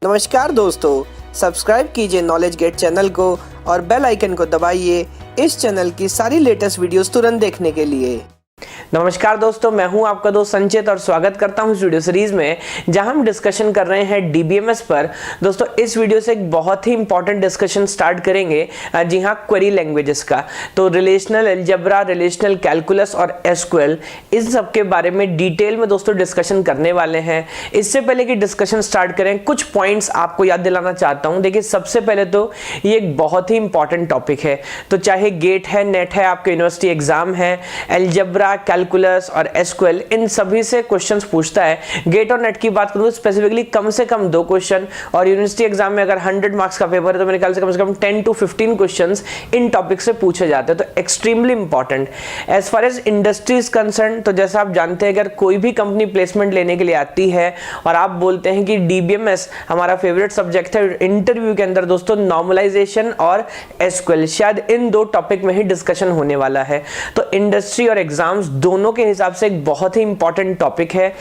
नमस्कार दोस्तों, सब्सक्राइब कीजिए नॉलेज गेट चैनल को और बेल आइकन को दबाइए इस चैनल की सारी लेटेस्ट वीडियोस तुरंत देखने के लिए। नमस्कार दोस्तों, मैं हूं आपका दोस्त संचित और स्वागत करता हूं इस वीडियो सीरीज में जहां हम डिस्कशन कर रहे हैं डीबीएमएस पर। दोस्तों इस वीडियो से एक बहुत ही इंपॉर्टेंट डिस्कशन स्टार्ट करेंगे, जी हां, क्वेरी लैंग्वेजेस का। तो रिलेशनल अलजेब्रा, रिलेशनल कैलकुलस और एसक्यूएल, इन सब के बारे में डिटेल में दोस्तों डिस्कशन करने वाले हैं। इससे पहले कि डिस्कशन स्टार्ट करें, कुछ पॉइंट्स आपको याद दिलाना चाहता हूं। देखिए, सबसे पहले तो ये एक बहुत ही इंपॉर्टेंट टॉपिक है। तो चाहे गेट है, नेट है, आपके यूनिवर्सिटी एग्जाम है, अलजेब्रा, कैलकुलस और एसक्यूएल, इन सभी से क्वेश्चंस पूछता है। गेट और नेट की बात करूं तो स्पेसिफिकली कम से कम 2 क्वेश्चन, और यूनिवर्सिटी एग्जाम में अगर 100 मार्क्स का पेपर है तो मेरे ख्याल से कम 10 to 15 क्वेश्चंस इन टॉपिक से पूछे जाते हैं। तो extremely important. As far as industry is concern, तो जैसा आप जानते हैं, अगर कोई भी कंपनी प्लेसमेंट लेने के लिए आती है और आप बोलते हैं कि डीबीएमएस हमारा फेवरेट सब्जेक्ट है, इंटरव्यू के अंदर दोस्तों नॉर्मलाइजेशन और एसक्यूएल, शायद इन 2 टॉपिक में ही डिस्कशन होने वाला है। तो इंडस्ट्री और एग्जाम्स दोनों के हिसाब से एक बहुत ही इंपॉर्टेंट टॉपिक है।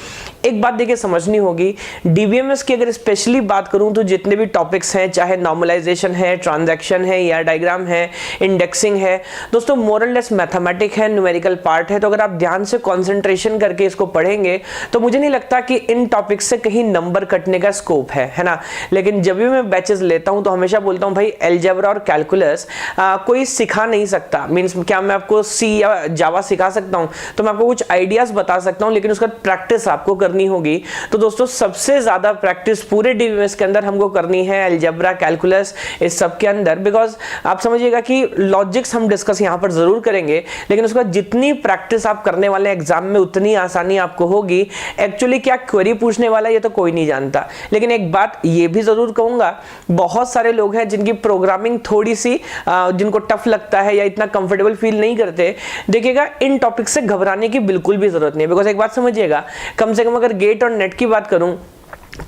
एक बात देखिए समझनी होगी, डीबीएमएस की अगर स्पेशली बात करूं तो जितने भी टॉपिक्स हैं, चाहे नॉर्मलाइजेशन है, ट्रांजैक्शन है, या डायग्राम है, इंडेक्सिंग है, दोस्तों मोरलेस मैथमेटिक है, न्यूमेरिकल पार्ट है। तो अगर आप ध्यान से कंसंट्रेशन करके इसको पढ़ेंगे तो मुझे नहीं लगता कि इन टॉपिक्स से कहीं नंबर कटने का स्कोप है ना। लेकिन जब भी मैं बैचेस लेता हूं तो हमेशा बोलता हूं, भाई अलजेब्रा और कैलकुलस कोई सिखा नहीं सकता। मींस क्या मैं आपको सी या जावा सिखा सकता हूं? तो मैं आपको कुछ आइडियाज बता सकता हूं, लेकिन उसका प्रैक्टिस आपको करनी होगी। तो दोस्तों सबसे ज्यादा प्रैक्टिस पूरे डीबीएमएस के अंदर हमको करनी है अलजेब्रा, कैलकुलस, इस सब के अंदर। बिकॉज आप समझिएगा कि लॉजिक्स हम डिस्कस यहां पर जरूर करेंगे, लेकिन उसका जितनी प्रैक्टिस आप करने वाले एग्जाम में उतनी आसानी आपको होगी। एक्चुअली क्या क्वेरी पूछने वाला है ये तो कोई नहीं जानता, लेकिन एक बात ये भी जरूर कहूंगा, बहुत सारे लोग हैं जिनकी प्रोग्रामिंग थोड़ी सी जिनको टफ लगता है या इतना कंफर्टेबल फील नहीं करते। देखिएगा, इन टॉपिक से घबराने की बिल्कुल भी जरूरत नहीं है। बिकॉज एक बात समझिएगा, कम से कम अगर गेट और नेट की बात करूं,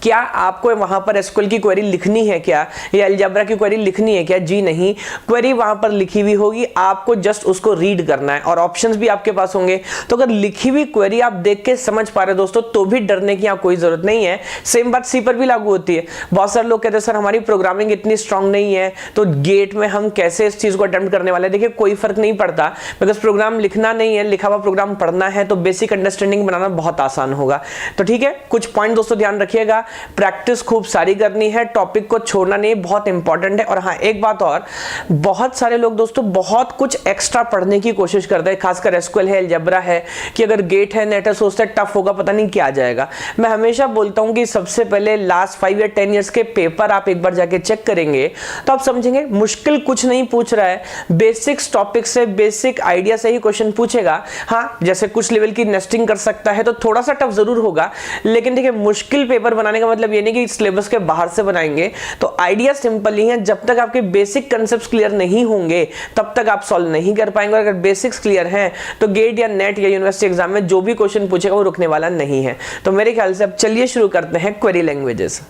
क्या आपको वहां पर एसक्यूएल की क्वेरी लिखनी है क्या, या अलजेब्रा की क्वेरी लिखनी है क्या? जी नहीं, क्वेरी वहां पर लिखी हुई होगी, आपको जस्ट उसको रीड करना है और ऑप्शंस भी आपके पास होंगे। तो अगर लिखी हुई क्वेरी आप देख के समझ पा रहे दोस्तों, तो भी डरने की कोई जरूरत नहीं है। सेम बात सी पर भी लागू होती है। बहुत सारे लोग कहते हैं सर हमारी प्रोग्रामिंग इतनी स्ट्रांग नहीं है, तो गेट में हम कैसे इस चीज को अटेम्प्ट करने वाले हैं? देखिए, कोई फर्क नहीं पड़ता, बिकॉज प्रोग्राम लिखना नहीं है, लिखा हुआ प्रोग्राम पढ़ना है, तो बेसिक अंडरस्टैंडिंग बनाना बहुत आसान होगा। तो ठीक है, कुछ पॉइंट दोस्तों ध्यान रखिएगा, प्रैक्टिस खूब सारी करनी है, टॉपिक को छोड़ना नहीं, बहुत इंपॉर्टेंट है। और हाँ, एक बात और, बहुत सारे लोग दोस्तों बहुत कुछ एक्स्ट्रा पढ़ने की कोशिश करते हैं, खासकर एसक्यूएल है, अलजेब्रा है, कि अगर गेट है, नेट है, सोचते हैं टफ होगा, पता नहीं क्या जाएगा। मैं हमेशा बोलता हूं कि सबसे पहले लास्ट 5 या 10 ईयर्स के पेपर आप एक बार जाके चेक करेंगे तो आप समझेंगे मुश्किल कुछ नहीं पूछ रहा है, बेसिक्स टॉपिक से, बेसिक आइडिया से ही क्वेश्चन पूछेगा। हाँ, जैसे कुछ लेवल की नेस्टिंग कर सकता है तो थोड़ा सा टफ जरूर होगा, लेकिन देखिए मुश्किल पेपर बनाने का मतलब ये नहीं कि सिलेबस के बाहर से बनाएंगे। तो आइडिया सिंपल ही है, जब तक आपके बेसिक कांसेप्ट्स क्लियर नहीं होंगे तब तक आप सॉल्व नहीं कर पाएंगे। अगर बेसिक्स क्लियर हैं तो गेट या नेट या यूनिवर्सिटी एग्जाम में जो भी क्वेश्चन पूछेगा वो रुकने वाला नहीं है। तो मेरे ख्याल से अब चलिए शुरू करते हैं क्वेरी लैंग्वेजेस।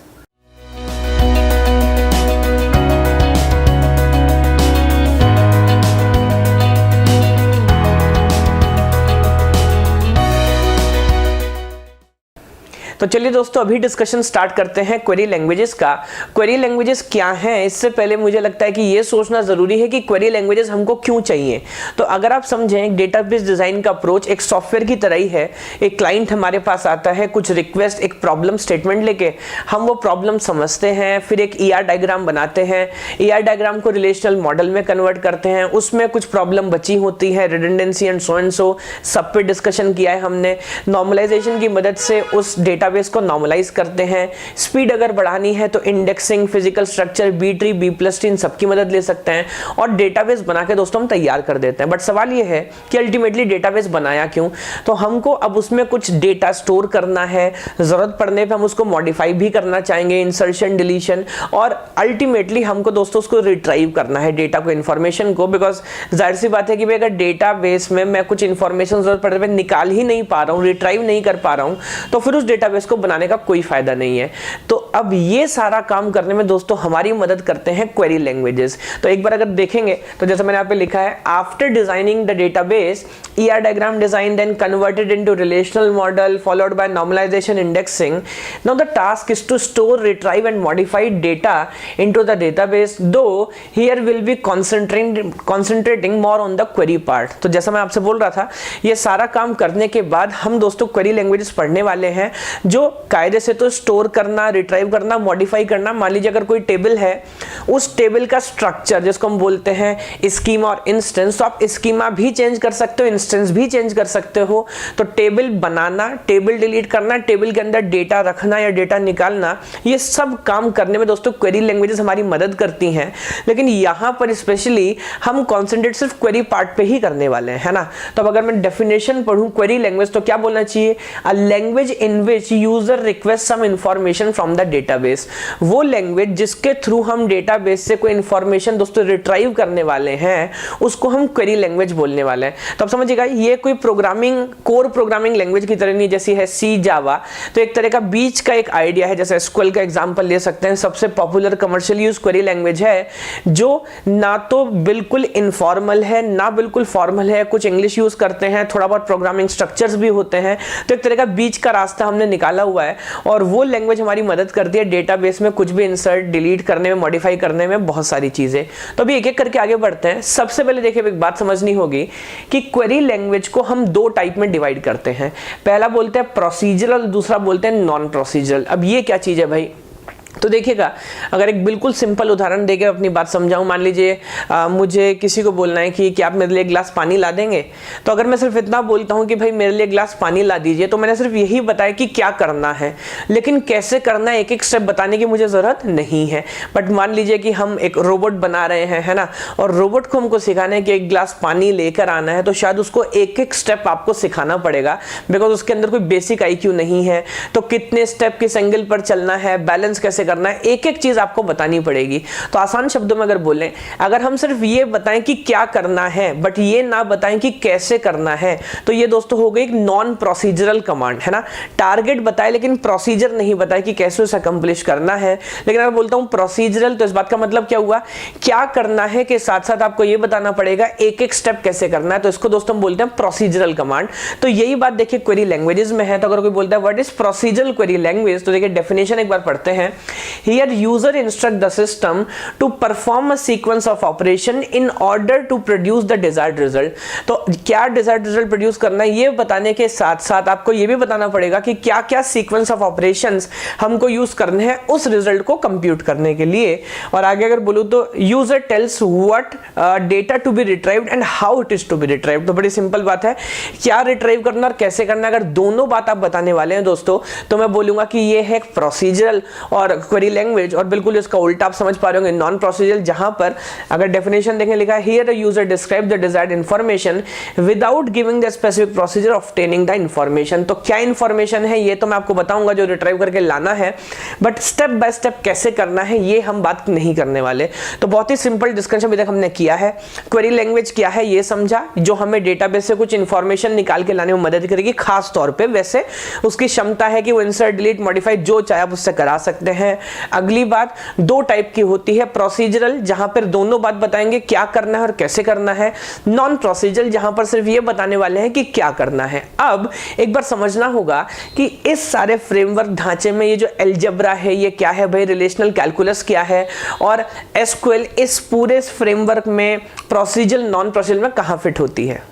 तो चलिए दोस्तों अभी डिस्कशन स्टार्ट करते हैं क्वेरी लैंग्वेजेस का। क्वेरी लैंग्वेजेस क्या हैं, इससे पहले मुझे लगता है कि ये सोचना जरूरी है कि क्वेरी लैंग्वेजेस हमको क्यों चाहिए। तो अगर आप समझें, डेटाबेस डिजाइन का अप्रोच एक सॉफ्टवेयर की तरह ही है। एक क्लाइंट हमारे पास आता है, कुछ रिक्वेस्ट, एक प्रॉब्लम स्टेटमेंट लेके, हम वो प्रॉब्लम समझते हैं, फिर एक ईआर डायग्राम बनाते हैं, ईआर डायग्राम को रिलेशनल मॉडल में कन्वर्ट करते हैं, उसमें कुछ प्रॉब्लम बची होती है, रिडंडेंसी एंड सो सब पे डिस्कशन किया है हमने। नॉर्मलाइजेशन की मदद से उस डेटाबेस को नॉर्मलाइज करते हैं। स्पीड अगर बढ़ानी है तो indexing, physical structure, B tree, B plus tree, इन सबकी मदद ले सकते हैं और डेटाबेस बना के दोस्तों हम तैयार कर देते हैं। बट सवाल ये है कि अल्टीमेटली डेटाबेस बनाया क्यों? तो हमको अब उसमें कुछ डेटा स्टोर करना है, जरूरत पड़ने पे हम उसको मॉडिफाई भी करना चाहेंगे, इंसर्शन, डिलीशन, और अल्टीमेटली हमको दोस्तों उसको रिट्राइव करना है डेटा को, इंफॉर्मेशन को। बिकॉज जाहिर सी बात है कि भाई अगर डेटाबेस में मैं कुछ इंफॉर्मेशन जरूरत पड़ने पे निकाल ही नहीं पा रहा हूँ, रिट्राइव नहीं कर पा रहा हूँ, तो फिर उस डेटाबेस डेटाबेस को बनाने का कोई फायदा नहीं है। तो अब ये सारा काम करने में दोस्तों हमारी मदद करते हैं क्वेरी लैंग्वेजेस। तो एक बार अगर देखेंगे तो जैसे मैंने यहाँ पे लिखा है, after designing the database ER diagram design then converted into relational model followed by normalization indexing. Now the task is to store, retrieve and modify data into the database, though here will be concentrating more on the query part. तो जैसा मैं आपसे बोल रहा था, ये सारा काम करने के बाद हम दोस्तों क्वेरी लैंग्वेजेस पढ़ने वाले हैं जो कायदे से तो स्टोर करना, रिट्राइव करना, मॉडिफाई करना। मान लीजिए अगर कोई टेबल है, उस टेबल का स्ट्रक्चर जिसको हम बोलते हैं स्कीमा और इंस्टेंस, तो आप स्कीमा भी चेंज कर सकते हो, इंस्टेंस भी चेंज कर सकते हो। तो टेबल बनाना, टेबल डिलीट करना, टेबल के अंदर डेटा रखना या डेटा निकालना, ये सब काम करने में दोस्तों क्वेरी लैंग्वेजेस हमारी मदद करती हैं। लेकिन यहां पर स्पेशली हम कॉन्सेंट्रेट सिर्फ क्वेरी पार्ट पे ही करने वाले हैं, है ना। तो अब अगर मैं डेफिनेशन पढ़ूं क्वेरी लैंग्वेज तो क्या बोलना चाहिए? A language in which user request some information from the database. वो लैंग्वेज जिसके थ्रू हम डेटाबेस से कोई इंफॉर्मेशन दोस्तों रिट्राइव करने वाले हैं, उसको हम क्वेरी लैंग्वेज बोलने वाले हैं। तो अब समझिएगा, ये कोई प्रोग्रामिंग, कोर प्रोग्रामिंग लैंग्वेज की तरह नहीं, जैसी है सी, जावा। तो एक तरह का बीच का एक आइडिया है, जैसे एसक्यूएल का एग्जांपल ले सकते हैं। सबसे popular commercial use query language है जो ना तो बिल्कुल इनफॉर्मल है ना बिल्कुल फॉर्मल है। कुछ इंग्लिश यूज करते हैं, थोड़ा बहुत प्रोग्रामिंग स्ट्रक्चर्स भी होते हैं। तो एक तरह का बीच का रास्ता हमने निकाला हुआ है और वो लैंग्वेज हमारी मदद करती है डेटाबेस में कुछ भी इंसर्ट, डिलीट करने में, मॉडिफाई करने में, बहुत सारी चीजें। तो अभी एक एक करके आगे बढ़ते हैं। सबसे पहले देखिए, एक बात समझनी होगी कि क्वेरी लैंग्वेज को हम दो टाइप में डिवाइड करते हैं। पहला बोलते हैं प्रोसीजरल, दूसरा बोलते हैं नॉन प्रोसीजरल। अब ये क्या चीज है भाई? तो देखिएगा, अगर एक बिल्कुल सिंपल उदाहरण देके अपनी बात समझाऊं, मान लीजिए मुझे किसी को बोलना है कि क्या आप मेरे लिए एक गिलास पानी ला देंगे। तो अगर मैं सिर्फ इतना बोलता हूं कि भाई मेरे लिए एक गिलास पानी ला दीजिए, तो मैंने सिर्फ यही बताया कि क्या करना है, लेकिन कैसे करना है एक एक स्टेप बताने की मुझे जरूरत नहीं है। बट मान लीजिए कि हम एक रोबोट बना रहे हैं, है ना, और रोबोट को हमको सिखाना है कि एक गिलास पानी लेकर आना है, तो शायद उसको एक एक स्टेप आपको सिखाना पड़ेगा, बिकॉज उसके अंदर कोई बेसिक IQ नहीं है। तो कितने स्टेप किस एंगल पर चलना है, बैलेंस कैसे करना है, एक एक चीज आपको बतानी पड़ेगी। तो आसान शब्दों में अगर बोलें, अगर हम सिर्फ ये बताएं कि क्या करना है बट ये ना बताएं कि कैसे करना है, तो ये दोस्तों हो गई एक नॉन प्रोसीजरल कमांड, है ना। टारगेट बताए लेकिन प्रोसीजर नहीं बताए कि कैसे उसे अकम्प्लिश करना है। लेकिन अगर बोलता हूं प्रोसीजरल, तो इस बात का मतलब क्या हुआ? क्या करना है के साथ साथ आपको ये बताना पड़ेगा एक एक स्टेप कैसे करना है। तो इसको दोस्तों हम बोलते हैं प्रोसीजरल कमांड। तो यही बात देखिए क्वेरी लैंग्वेजेस में है। तो अगर कोई बोलता है what is procedural query language, तो देखिए डेफिनेशन एक बार पढ़ते हैं। Here user instruct the system to perform a sequence of operation in order to produce the desired result। तो क्या desired result produce करना है ये बताने के साथ साथ आपको ये भी बताना पड़ेगा कि क्या क्या sequence of operations हमको यूज करने हैं उस रिजल्ट को कंप्यूट करने के लिए। और आगे अगर बोलूं तो user tells what data to be retrieved and how it is to be retrieved. तो बड़ी सिंपल बात है, क्या रिट्राइव करना और कैसे करना। अगर दोनों बात आप बताने वाले हैं दोस्तों, तो मैं बोलूंगा कि ये है प्रोसीजरल और क्वेरी लैंग्वेज, और बिल्कुल इसका उल्टा आप समझ पा रहे होंगे नॉन प्रोसीजरल, जहां पर अगर डेफिनेशन देखें लिखा है here the user describe the desired information without giving the specific procedure of obtaining the information. तो क्या इंफॉर्मेशन है ये तो मैं आपको बताऊंगा जो रिट्राइव करके लाना है, बट स्टेप बाय स्टेप कैसे करना है ये हम बात नहीं करने वाले। तो बहुत ही सिंपल डिस्कशन अभी तक हमने किया है। क्वेरी लैंग्वेज क्या है ये समझा, जो हमें डेटाबेस से कुछ इंफॉर्मेशन निकाल के लाने में मदद करेगी, खास तौर पे वैसे उसकी क्षमता है कि वो इंसर्ट, डिलीट, मॉडिफाई जो चाहे आप उससे करा सकते हैं। अगली बात, दो टाइप की होती है, प्रोसीजरल जहां पर दोनों बात बताएंगे क्या करना है और कैसे करना है, नॉन प्रोसीजरल जहां पर सिर्फ ये बताने वाले हैं कि क्या करना है। अब एक बार समझना होगा कि इस सारे फ्रेमवर्क ढांचे में ये जो अलजेब्रा है ये क्या है भाई, रिलेशनल कैलकुलस क्या है, और एसक्यूएल इस पूरे फ्रेमवर्क में प्रोसीजरल नॉन प्रोसीजरल में कहां फिट होती है।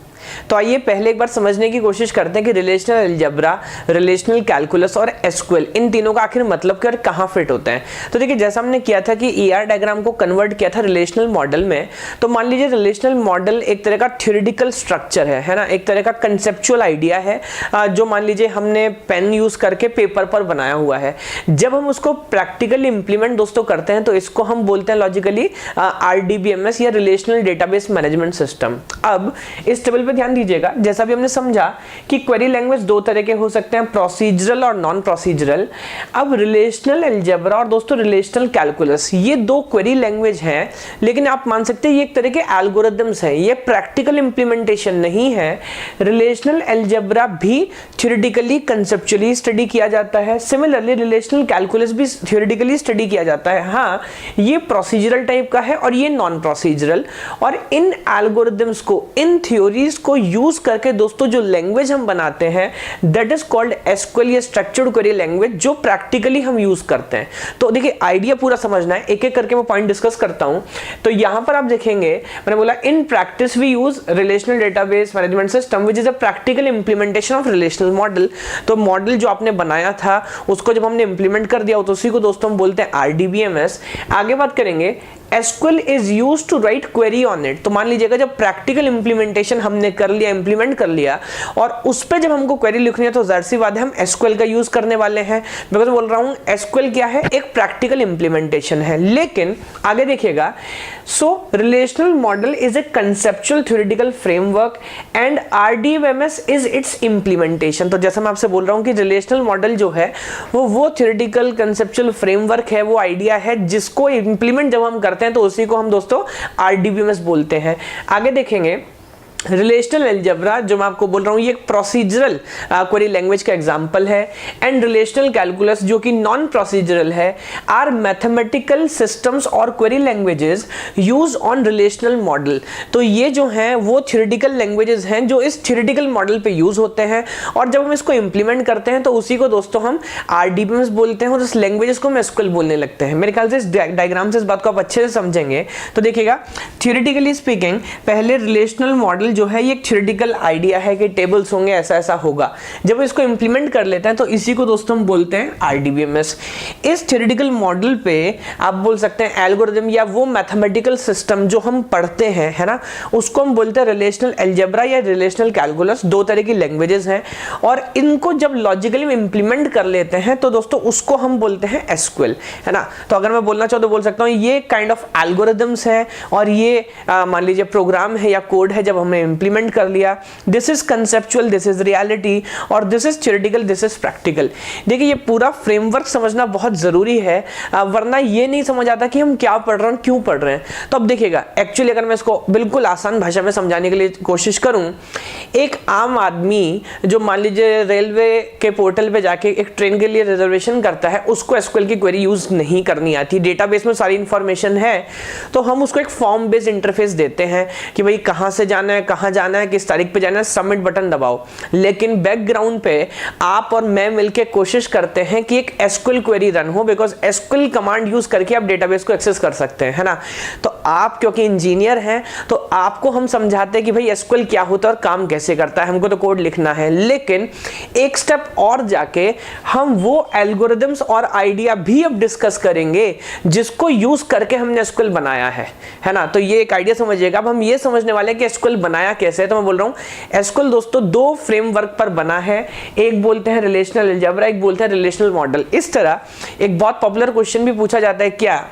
तो आइए पहले एक बार समझने की कोशिश करते हैं कि रिलेशनल अलजेब्रा, रिलेशनल कैलकुलस और एसक्यूएल इन तीनों का आखिर मतलब क्या और कहां फिट होते हैं। तो देखिए जैसा हमने किया था कि ईआर डायग्राम को कन्वर्ट किया था रिलेशनल मॉडल में, तो मान लीजिए रिलेशनल मॉडल एक तरह का थ्योरेटिकल स्ट्रक्चर है ना, एक तरह का कंसेप्चुअल आइडिया है जो मान लीजिए हमने पेन यूज करके पेपर पर बनाया हुआ है। जब हम उसको प्रैक्टिकली इंप्लीमेंट दोस्तों करते हैं तो इसको हम बोलते हैं लॉजिकली RDBMS या रिलेशनल डेटाबेस मैनेजमेंट सिस्टम। अब इस टेबल पे में ध्यान दीजिएगा, जैसा भी हमने समझा कि क्वेरी लैंग्वेज दो तरह के हो सकते हैं, प्रोसीजरल और नॉन प्रोसीजरल। अब रिलेशनल अलजेब्रा और दोस्तों रिलेशनल कैलकुलस, ये दो क्वेरी लैंग्वेज हैं, लेकिन आप मान सकते हैं ये एक तरह के एल्गोरिथम्स हैं, ये प्रैक्टिकल इंप्लीमेंटेशन नहीं है। रिलेशनल अलजेब्रा भी थ्योरेटिकली कंसेप्चुअली स्टडी किया जाता है, सिमिलरली रिलेशनल कैलकुलस भी थ्योरेटिकली स्टडी किया जाता है। हाँ, ये प्रोसीजरल टाइप का है और ये नॉन प्रोसीजरल। और इन एल्गोरिथम्स को, इन थ्योरीज को यूज करके दोस्तों जो लैंग्वेज हम बनाते हैं दैट इज कॉल्ड एसक्यूएल या स्ट्रक्चर्ड क्वेरी लैंग्वेज, जो प्रैक्टिकली हम यूज करते हैं। तो देखिए आइडिया पूरा समझना है, एक एक करके मैं पॉइंट डिस्कस करता हूं। तो यहां पर आप देखेंगे मैंने बोला in practice we use relational database management system which is a practical implementation of relational model. तो मॉडल जो आपने बनाया था उसको जब हमने इंप्लीमेंट कर दिया तो उसी को दोस्तों हम बोलते हैं आरडीबीएमएस। आगे बात करेंगे SQL is used to write query on it। तो मान लीजिएगा जब प्रैक्टिकल इंप्लीमेंटेशन हमने कर लिया, इंप्लीमेंट कर लिया और उस पे जब हमको क्वेरी लिखनी है तो जाहिर सी बात है हम SQL का यूज करने वाले हैं। बिकॉज बोल रहा हूं SQL क्या है, एक प्रैक्टिकल इंप्लीमेंटेशन है। लेकिन आगे देखिएगा, so relational model is a conceptual theoretical framework and RDBMS is its implementation. तो जैसा मैं आपसे बोल रहा हूं कि रिलेशनल मॉडल जो है वो थ्योरेटिकल कंसेप्चुअल फ्रेमवर्क है, वो आइडिया है जिसको इंप्लीमेंट जब हम करते हैं तो उसी को हम दोस्तों आरडीबीएमएस बोलते हैं। आगे देखेंगे रिलेशनल अलजेब्रा जो मैं आपको बोल रहा हूं ये एक प्रोसीजरल क्वेरी लैंग्वेज का एग्जांपल है, एंड रिलेशनल कैलकुलस जो कि नॉन प्रोसीजरल है आर मैथमेटिकल सिस्टम्स और query languages use on relational model. तो ये जो हैं वो थ्योरेटिकल लैंग्वेजेस हैं जो इस थ्योरेटिकल मॉडल पे यूज होते हैं, और जब हम इसको इंप्लीमेंट करते हैं तो उसी को दोस्तों हम आरडीबीएमएस बोलते हैं और इस लैंग्वेजेस को हम एसक्यूएल बोलने लगते हैं। मेरे ख्याल से इस डायग्राम से इस बात को आप अच्छे से समझेंगे। तो देखिएगा थ्योरेटिकली स्पीकिंग पहले रिलेशनल मॉडल जो है ये एक थ्योरेटिकल आइडिया है कि टेबल्स होंगे, ऐसा ऐसा होगा। जब इसको इंप्लीमेंट कर लेते हैं तो इसी को दोस्तों हम बोलते हैं आरडीबीएमएस। इस थ्योरेटिकल मॉडल पे आप बोल सकते हैं एल्गोरिथम या वो मैथमेटिकल सिस्टम जो हम पढ़ते हैं, है ना, उसको हम बोलते हैं रिलेशनल अलजेब्रा या रिलेशनल कैलकुलस। दो तरह की लैंग्वेजेस हैं और इनको जब लॉजिकली इंप्लीमेंट कर लेते हैं तो दोस्तों उसको हम बोलते हैं एसक्यूएल, है ना। तो अगर मैं बोलना चाहूँ तो बोल सकता हूँ ये काइंड ऑफ एल्गोरिथम्स है और ये मान लीजिए प्रोग्राम है या कोड है जब हमने इंप्लीमेंट कर लिया। This is conceptual, this is reality, और this is theoretical, this is practical. देखिए ये पूरा फ्रेमवर्क समझना बहुत जरूरी है, वरना ये नहीं समझ आता कि हम क्या पढ़ रहे हैं, क्यों पढ़ रहे हैं। तो अब देखिएगा एक्चुअली अगर मैं इसको बिल्कुल आसान भाषा में समझाने के लिए कोशिश करूं, एक आम आदमी जो मान लीजिए रेलवे के पोर्टल पे जाके एक ट्रेन के लिए रिजर्वेशन करता है, उसको एसक्यूएल की क्वेरी यूज नहीं करनी आती। डेटाबेस में सारी इंफॉर्मेशन है तो हम उसको एक फॉर्म बेस्ड इंटरफेस देते हैं कि भाई कहां से जाना है, कहां जाना है, किस तारीख पे जाना है, सबमिट बटन दबाओ। लेकिन बैकग्राउंड पे आप और मैं मिलकर कोशिश करते हैं कि एक एसक्यूएल क्वेरी रन हो, बिकॉज एसक्यूएल कमांड यूज करके आप डेटाबेस को एक्सेस कर सकते हैं, है ना। तो आप क्योंकि इंजीनियर हैं तो आपको हम समझाते हैं कि भाई एसक्यूएल क्या होता है और काम कैसे करता है, हमको तो कोड लिखना है। लेकिन एक स्टेप और जाके हम वो एल्गोरिथम्स और आइडिया भी अब डिस्कस करेंगे जिसको यूज करके हमने एसक्यूएल बनाया है ना। तो ये एक आइडिया समझिएगा। अब हम ये समझने वाले हैं कि एसक्यूएल बनाया कैसे है। तो मैं बोल रहा हूं एसक्यूएल दोस्तों दो फ्रेमवर्क पर बना है, एक बोलते हैं रिलेशनल अलजेब्रा, एक बोलते हैं रिलेशनल मॉडल। इस तरह एक बहुत पॉपुलर क्वेश्चन भी पूछा जाता है क्या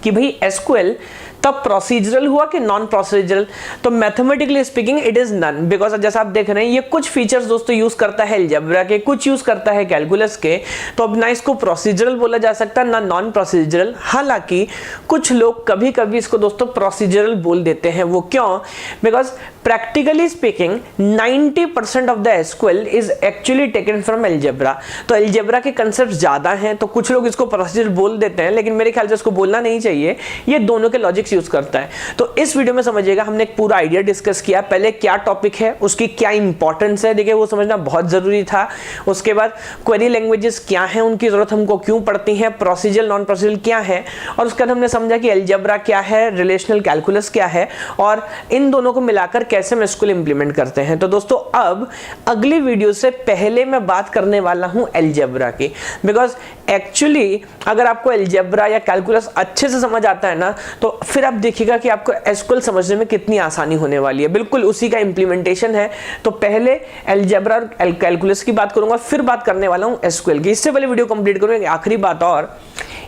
कि भाई एसक्यूएल तब प्रोसीजरल हुआ कि नॉन प्रोसीजरल। तो mathematically speaking it is none, because जैसा आप देख रहे हैं ये कुछ फीचर्स दोस्तों यूज करता है अलजेब्रा के, कुछ यूज करता है कैलकुलस के। तो अब ना इसको प्रोसीजरल बोला जा सकता ना नॉन प्रोसीजरल। हालांकि कुछ लोग कभी कभी इसको दोस्तों प्रोसीजरल बोल देते हैं। वो क्यों? Because practically speaking 90% of the SQL is actually taken from algebra. तो अलजेब्रा के कंसेप्ट ज्यादा हैं तो कुछ लोग इसको प्रोसीजरल बोल देते हैं, लेकिन मेरे ख्याल से इसको बोलना नहीं चाहिए। ये दोनों के लॉजिक्स यूज करता है। तो इस वीडियो में समझिएगा हमने एक पूरा आइडिया डिस्कस किया, पहले क्या टॉपिक है, उसकी क्या इंपॉर्टेंस है, देखिए वो समझना बहुत जरूरी था। उसके बाद क्वेरी लैंग्वेजेस क्या हैं, उनकी जरूरत हमको क्यों पड़ती है, प्रोसीजरल नॉन प्रोसीजरल क्या है, और उसके बाद हमने समझा कि अलजेब्रा क्या है, रिलेशनल कैलकुलस क्या है, और इन दोनों को मिलाकर कैसे हम एसक्यूएल इंप्लीमेंट करते हैं। तो दोस्तों अब अगली वीडियो से पहले मैं बात करने वाला हूं अलजेब्रा की, बिकॉज एक्चुअली अगर आपको अलजेब्रा या कैलकुलस अच्छे से समझ आता है ना तो फिर आप देखिएगा कि आपको एसक्यूएल समझने में कितनी आसानी होने वाली है। बिल्कुल उसी का इंप्लीमेंटेशन है। तो पहले अलजेब्रा और कैलकुलस की बात करूंगा, फिर बात करने वाला हूं एसक्यूएल की। इससे पहले वीडियो कंप्लीट करूंगा, आखिरी बात और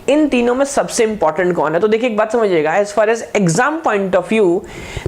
इन तीनों में सबसे इंपॉर्टेंट कौन है? तो देखिए एक बात समझिएगा, as far as exam point of view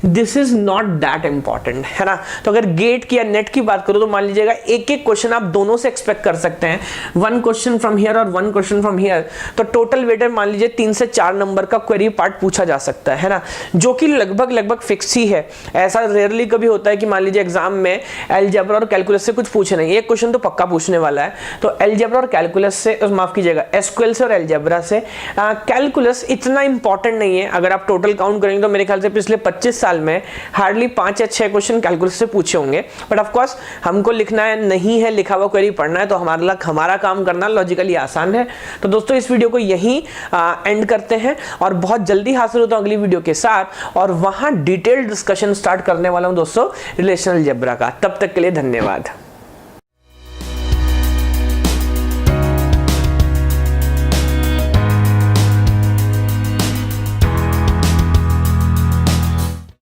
this is not that important, है ना। तो अगर गेट की या नेट की बात करो तो मान लीजिएगा एक एक क्वेश्चन आप दोनों से एक्सपेक्ट कर सकते हैं, 1 क्वेश्चन फ्रॉम हियर और 1 क्वेश्चन फ्रॉम हियर। तो टोटल वेटेड मान लीजिए 3 से 4 नंबर का क्वेरी पार्ट पूछा जा सकता है ना, जो कि लगभग फिक्स ही है। ऐसा रेयरली कभी होता है कि मान लीजिए एग्जाम में अलजेब्रा और कैलकुलस से कुछ पूछे नहीं, एक क्वेश्चन तो पक्का पूछने वाला है। तो अलजेब्रा और कैलकुलस से, माफ कीजिएगा, एसक्यूएल से और अलजेब्रा से। कैलकुलस इतना इंपॉर्टेंट नहीं है, अगर आप टोटल काउंट करेंगे तो मेरे ख्याल से पिछले 25 साल में हार्डली 5 या 6 क्वेश्चन कैलकुलस से पूछे होंगे। बट ऑफ कोर्स हमको लिखना है नहीं है, लिखा हुआ क्वेरी पढ़ना है, तो हमारा काम करना लॉजिकली आसान है। तो दोस्तों इस वीडियो को यहीं एंड करते हैं और बहुत जल्दी हासिल होता हूं अगली वीडियो के साथ, और वहां डिटेल्ड डिस्कशन स्टार्ट करने वाला हूं दोस्तों रिलेशनल अलजेब्रा का। तब तक के लिए धन्यवाद।